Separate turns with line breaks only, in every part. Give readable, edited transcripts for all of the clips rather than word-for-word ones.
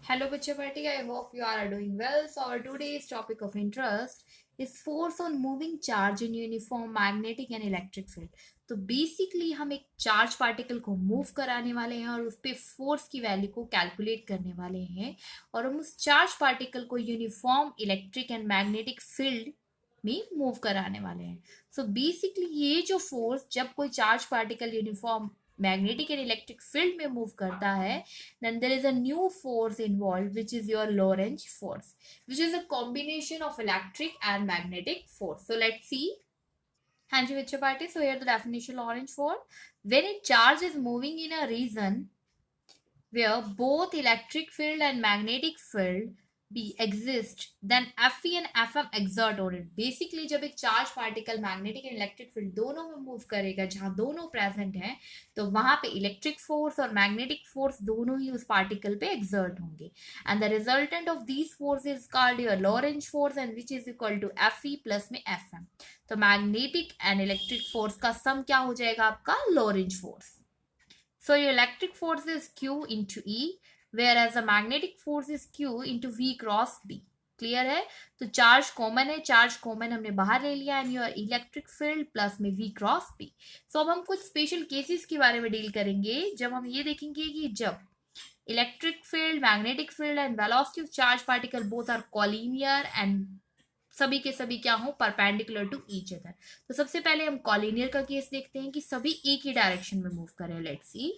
Hello, Bachcha Party. I hope you are doing well. So, our today's topic of interest is force on moving charge in uniform magnetic and electric field. तो basically हम एक charge particle को move कराने वाले हैं और उस पे फोर्स की वैल्यू को कैलकुलेट करने वाले हैं और हम उस चार्ज पार्टिकल को uniform electric and magnetic field में मूव कराने वाले हैं. सो बेसिकली ये जो फोर्स जब कोई charge particle uniform magnetic and electric field में मूव करता है, then there is a new force involved, which is your Lorentz force, which is a combination of electric and magnetic force. So let's see. Hanji Vichya Party. So here the definition Lorentz force. When a charge is moving in a region where both electric field and magnetic field be exist, then Fe and Fm exert on it. Basically जब एक charge particle magnetic and electric field दोनों में move करेगा, जहां दोनों present हैं, तो वहां पे इलेक्ट्रिक फोर्स और मैग्नेटिक फोर्स दोनों ही उस पार्टिकल पे एक्सर्ट होंगे. And the resultant of these force is called your Lorentz force and which is equal to Fe plus में Fm. तो मैग्नेटिक एंड इलेक्ट्रिक फोर्स का सम क्या हो जाएगा आपका? Lorentz force. So your electric force is Q into E, whereas the magnetic force is Q into V cross B. Clear है? तो charge common है, चार्ज कॉमन हमने बाहर ले लिया and your electric field plus में V क्रॉस B. सो अब हम कुछ स्पेशल केसेस के बारे में डील करेंगे जब हम ये देखेंगे कि जब electric field, magnetic field and velocity of charge particle both are collinear and सभी के सभी क्या हो? Perpendicular to each other. तो सबसे पहले हम कॉलिनियर का केस देखते हैं कि सभी एक ही डायरेक्शन में मूव करें. Let's see.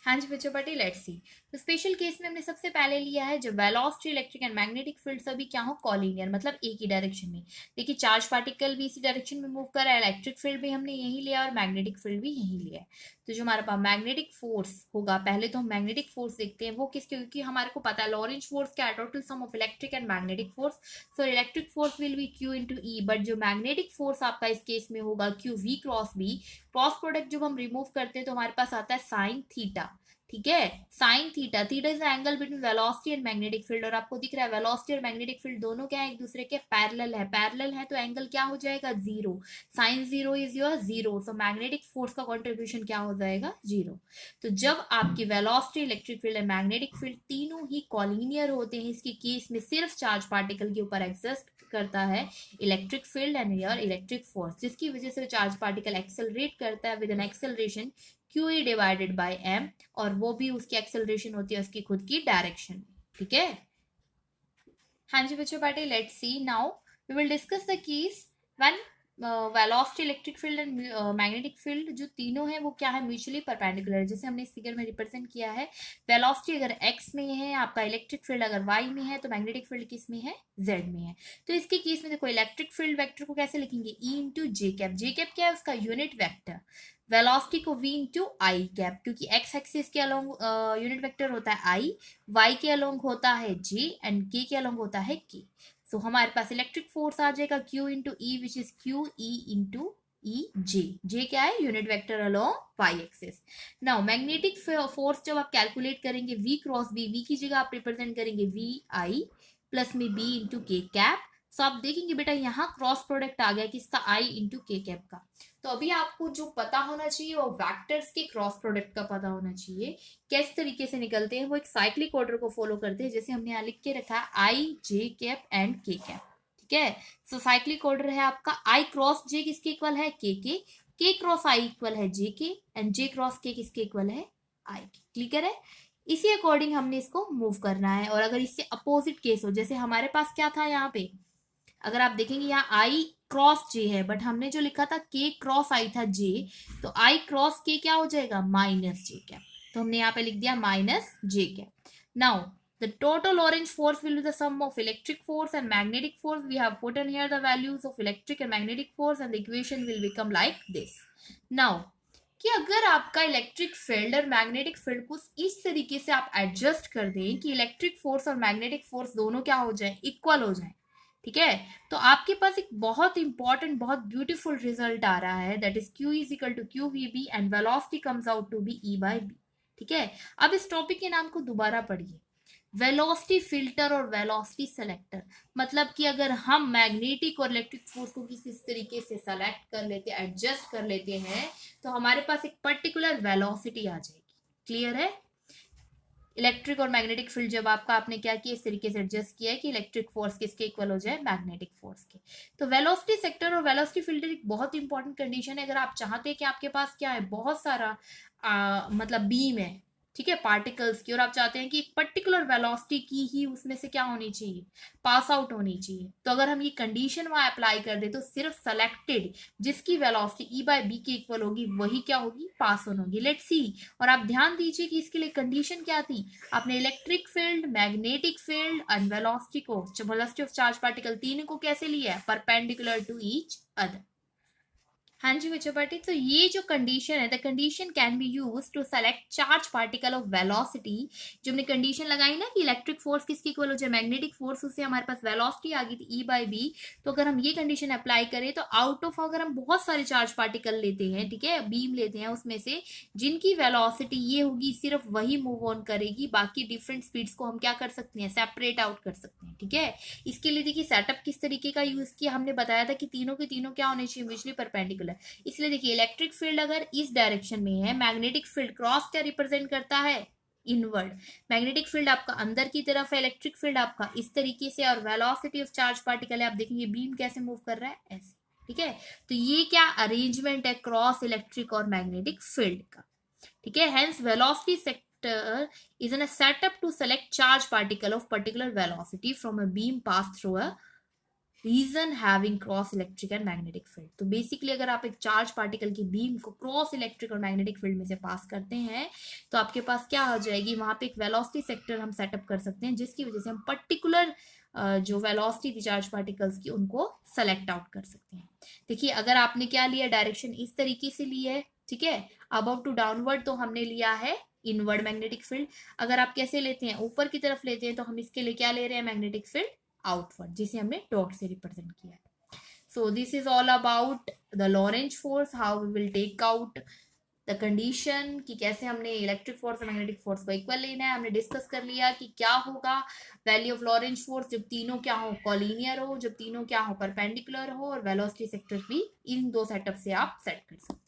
हाँ जी बच्चों पार्टी, लेट्स सी. तो स्पेशल केस में हमने सबसे पहले लिया है जब velocity, electric and magnetic field सभी क्या हो? कॉलिनियर, मतलब एक ही डायरेक्शन में. देखिए चार्ज पार्टिकल भी इसी डायरेक्शन में मूव कर रहा है, इलेक्ट्रिक फील्ड भी हमने यही लिया और मैग्नेटिक फील्ड भी यही लिया है. तो जो हमारे पास मैग्नेटिक फोर्स होगा, पहले तो हम मैग्नेटिक फोर्स देखते हैं वो किसके, क्योंकि हमारे को पता है लॉरेंज फोर्स क्या है? Total sum of electric and magnetic force. So electric force will be Q into E, but जो मैग्नेटिक फोर्स आपका इस केस में होगा Q V cross B. Cross product जब हम रिमूव करते हैं तो हमारे पास आता है साइन थीटा. ठीक है, sine theta. Theta is the angle between velocity and magnetic field, और आपको दिख रहा है वेलोसिटी और मैग्नेटिक फील्ड दोनों क्या है? एक दूसरे के पैरेलल है. पैरेलल है तो एंगल क्या हो जाएगा? Zero. Sine zero is your zero. So magnetic force का कॉन्ट्रीब्यूशन क्या हो जाएगा? जीरो. तो जब आपकी velocity, electric field and magnetic field तीनों ही कॉलिनियर होते हैं, इसके केस में सिर्फ चार्ज पार्टिकल के ऊपर एग्जिस्ट करता है electric field and your electric force, जिसकी वजह से चार्ज पार्टिकल एक्सेलरेट करता है with an acceleration QE divided by M, और वो भी उसकी एक्सेलरेशन होती है उसकी खुद की डायरेक्शन में. ठीक है. हाँ जी बच्चों party, let's see. Now we will discuss the case when velocity, electric field and magnetic field जो तीनों है वो क्या है? Mutually perpendicular. जैसे हमने इस फिगर में रिप्रेजेंट किया है, वेलोसिटी अगर x में है आपका, इलेक्ट्रिक फील्ड अगर y में है, तो मैग्नेटिक फील्ड किस में है? z में है. तो इसके केस में देखो इलेक्ट्रिक फील्ड वेक्टर को कैसे लिखेंगे? E इंटू जे कैप. जे कैप क्या है? उसका यूनिट वेक्टर. वेलोसिटी को v इंटू आई कैप, क्योंकि x एक्सिस के अलोंग यूनिट वेक्टर होता है i, y के अलोंग होता है j एंड k के अलोंग होता है k. सो हमारे पास इलेक्ट्रिक फोर्स आ जाएगा Q into E, which is Q E into E j. J क्या है? Unit vector along y axis. Now magnetic force जब आप कैलकुलेट करेंगे V क्रॉस B, V की जगह आप रिप्रेजेंट करेंगे V I प्लस में B इंटू के कैप. सो आप देखेंगे बेटा यहाँ क्रॉस प्रोडक्ट आ गया किसका? I इंटू के कैप का. तो अभी आपको जो पता होना चाहिए वो वेक्टर्स के क्रॉस प्रोडक्ट का पता होना चाहिए. किस तरीके से निकलते हैं? वो एक साइक्लिक ऑर्डर को फॉलो करते हैं, जैसे हमने यहाँ लिख के रखा है आई जे कैप एंड के कैप. ठीक है. सो साइक्लिक ऑर्डर है आपका आई क्रॉस जे किसके इक्वल है? के क्रॉस आई इक्वल है जे के, एंड जे क्रॉस के किसके इक्वल है? आई के. क्लियर है? इसी अकॉर्डिंग हमने इसको मूव करना है. और अगर इससे अपोजिट केस हो, जैसे हमारे पास क्या था यहाँ पे, अगर आप देखेंगे यहाँ आई क्रॉस जे है, बट हमने जो लिखा था के क्रॉस आई था जे, तो आई क्रॉस के क्या हो जाएगा? माइनस जे कैप. तो हमने यहाँ पे लिख दिया minus J cap. Now the total orange force will be the sum of electric force and magnetic force. We have put in here the values of electric and magnetic force and the equation will become like this. Now कि अगर आपका electric field और magnetic field को इस तरीके से आप adjust कर दें कि इलेक्ट्रिक फोर्स और मैग्नेटिक फोर्स दोनों क्या हो जाए? इक्वल हो जाए. ठीक है. तो आपके पास एक बहुत इंपॉर्टेंट, बहुत ब्यूटीफुल रिजल्ट आ रहा है, that is Q is equal to q v B and velocity comes out to be E by B. ठीक है. अब इस टॉपिक के नाम को दोबारा पढ़िए, वेलोसिटी फिल्टर और वेलोसिटी सेलेक्टर. मतलब कि अगर हम मैग्नेटिक और इलेक्ट्रिक फोर्स को किसी तरीके से सेलेक्ट कर लेते हैं, एडजस्ट कर लेते हैं, तो हमारे पास एक पर्टिकुलर वेलोसिटी आ जाएगी. क्लियर है? इलेक्ट्रिक और मैग्नेटिक फील्ड जब आपने क्या किया, इस तरीके से एडजस्ट किया है कि इलेक्ट्रिक फोर्स किसके इक्वल हो जाए, मैग्नेटिक फोर्स के। तो वेलोसिटी सेक्टर और वेलोसिटी फील्ड एक बहुत इंपॉर्टेंट कंडीशन है। अगर आप चाहते हैं कि आपके पास क्या है, बहुत सारा मतलब बीम है, ठीक है, पार्टिकल्स की, और आप चाहते हैं कि एक पर्टिकुलर वेलोसिटी की ही उसमें से क्या होनी चाहिए, पास आउट होनी चाहिए, तो अगर हम ये कंडीशन वहां अप्लाई कर दे तो सिर्फ सेलेक्टेड जिसकी वेलोसिटी E/B के इक्वल होगी वही क्या होगी, पास ऑन होगी। Let's see. और आप ध्यान दीजिए कि इसके लिए कंडीशन क्या थी, आपने electric field, magnetic field and velocity को, वेलोसिटी ऑफ चार्ज पार्टिकल, तीन को कैसे लिया है, परपेंडिकुलर टू ईच अदर। हाँ जी बच्चों पार्टी, तो ये जो कंडीशन है, the condition can be use to select charge particle of velocity. जो हमने कंडीशन लगाई ना कि इलेक्ट्रिक फोर्स किसकी इक्वल हो जाए, मैग्नेटिक फोर्स, उससे हमारे पास वेलोसिटी आ गई थी E/B। तो अगर हम ये कंडीशन अप्लाई करें तो आउट ऑफ, अगर हम बहुत सारे चार्ज पार्टिकल लेते हैं, ठीक है, बीम लेते हैं, उसमें से जिनकी वेलोसिटी ये होगी सिर्फ वही मूव ऑन करेगी, बाकी डिफरेंट स्पीड्स को हम क्या कर सकते हैं, सेपरेट आउट कर सकते हैं, ठीक है। इसके लिए देखिए सेटअप किस तरीके का यूज किया, हमने बताया था कि तीनों के तीनों क्या होने चाहिए, म्यूचुअली परपेंडिकुलर। इसलिए देखिए इलेक्ट्रिक फील्ड अगर इस डायरेक्शन में है, मैग्नेटिक फील्ड क्रॉस क्या रिप्रेजेंट करता है, इनवर्ड। मैग्नेटिक फील्ड आपका अंदर की तरफ है, इलेक्ट्रिक फील्ड आपका इस तरीके से, और वेलोसिटी ऑफ चार्ज पार्टिकल है, आप देखेंगे बीम कैसे मूव कर रहा है, ऐसे, ठीक है। तो ये क्या अरेंजमेंट है क्रॉस इलेक्ट्रिक और मैग्नेटिक फील्ड का, ठीक है। Hence velocity sector is in a setup to select charge particle of particular velocity from a beam passed through a region having cross electric and magnetic field. तो basically अगर आप एक charge particle की beam को cross electric और magnetic field में से पास करते हैं तो आपके पास क्या हो जाएगी, वहां पे एक वेलोसिटी सेक्टर हम सेटअप कर सकते हैं, जिसकी वजह से हम पर्टिकुलर जो वेलोसिटी थी चार्ज पार्टिकल्स की उनको सेलेक्ट आउट कर सकते हैं। देखिए अगर आपने क्या लिया, डायरेक्शन इस तरीके से ली है, ठीक है, अबव टू डाउनवर्ड, तो हमने लिया है इनवर्ड मैग्नेटिक फील्ड। अगर आप कैसे लेते हैं, ऊपर की तरफ लेते हैं, तो हम इसके लिए क्या ले रहे हैं, मैग्नेटिक फील्ड आउटवर्ड, जिसे हमने डॉट से रिप्रेजेंट किया है। So this is all about the Lorentz force, how we will take out the condition, कि कैसे हमने इलेक्ट्रिक फोर्स और मैग्नेटिक फोर्स को इक्वल लेना है। हमने डिस्कस कर लिया कि क्या होगा वैल्यू ऑफ लॉरेंज फोर्स जब तीनों क्या हो, कॉलिनियर हो, जब तीनों क्या हो, परपेंडिकुलर हो, और वेलोसिटी सेक्टर भी इन दो सेटअप से आप सेट कर सकते हैं।